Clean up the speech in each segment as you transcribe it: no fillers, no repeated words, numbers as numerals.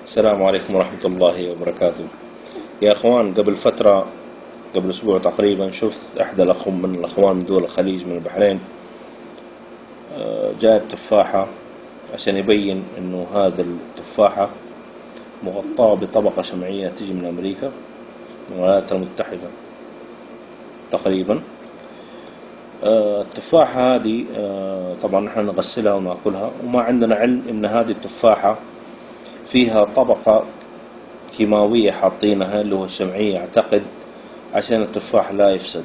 السلام عليكم ورحمة الله وبركاته. يا أخوان، قبل فترة، قبل أسبوع تقريبا، شفت أحد من الأخوان من دول الخليج من البحرين جايب تفاحة عشان يبين إنه هذا التفاحة مغطاة بطبقة شمعية تجي من أمريكا، من الولايات المتحدة تقريبا. التفاحة هذه طبعا نحن نغسلها ونأكلها، وما عندنا علم إن هذه التفاحة فيها طبقة كيماوية حاطينها اللي هو الشمعية، أعتقد عشان التفاح لا يفسد.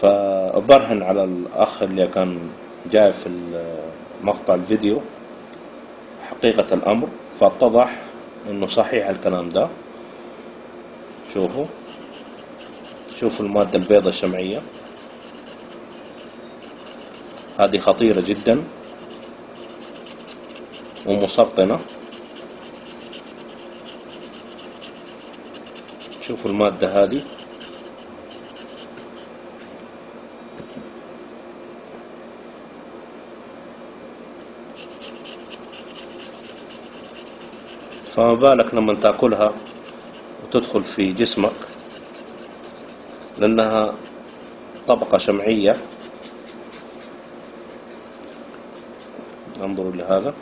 فبرهن على الأخ اللي كان جاي في مقطع الفيديو حقيقة الأمر، فاتضح إنه صحيح الكلام ده. شوفوا المادة البيضاء الشمعية هذه خطيرة جدا ومسرطنة. شوفوا المادة هذه، فما بالك لما تاكلها وتدخل في جسمك، لأنها طبقة شمعية. انظروا لهذا،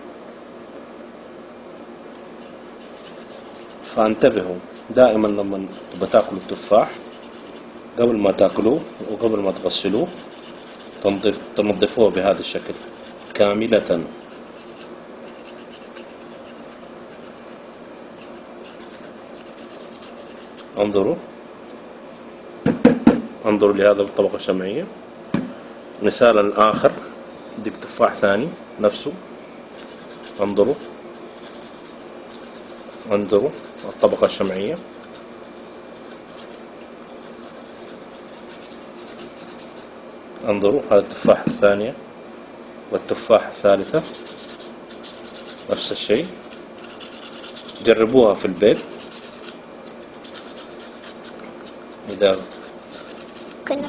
فانتبهوا دائما لما تبغى تاكلوا التفاح، قبل ما تاكلوه وقبل ما تغسلوه تنظفوه بهذا الشكل كاملة. انظروا لهذا الطبقة الشمعية. مثالا آخر، ديك تفاح ثاني نفسه، انظروا الطبقة الشمعية. انظروا هذا التفاحة الثانية والتفاحة الثالثة نفس الشيء. جربوها في البيت إذا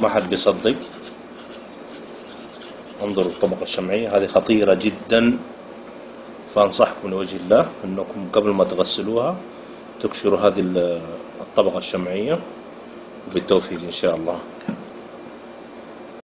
ما حد بيصدق. انظروا الطبقة الشمعية هذه خطيرة جدا، فأنصحكم لوجه الله أنكم قبل ما تغسلوها تكشروا هذه الطبقة الشمعية، وبالتوفيق إن شاء الله.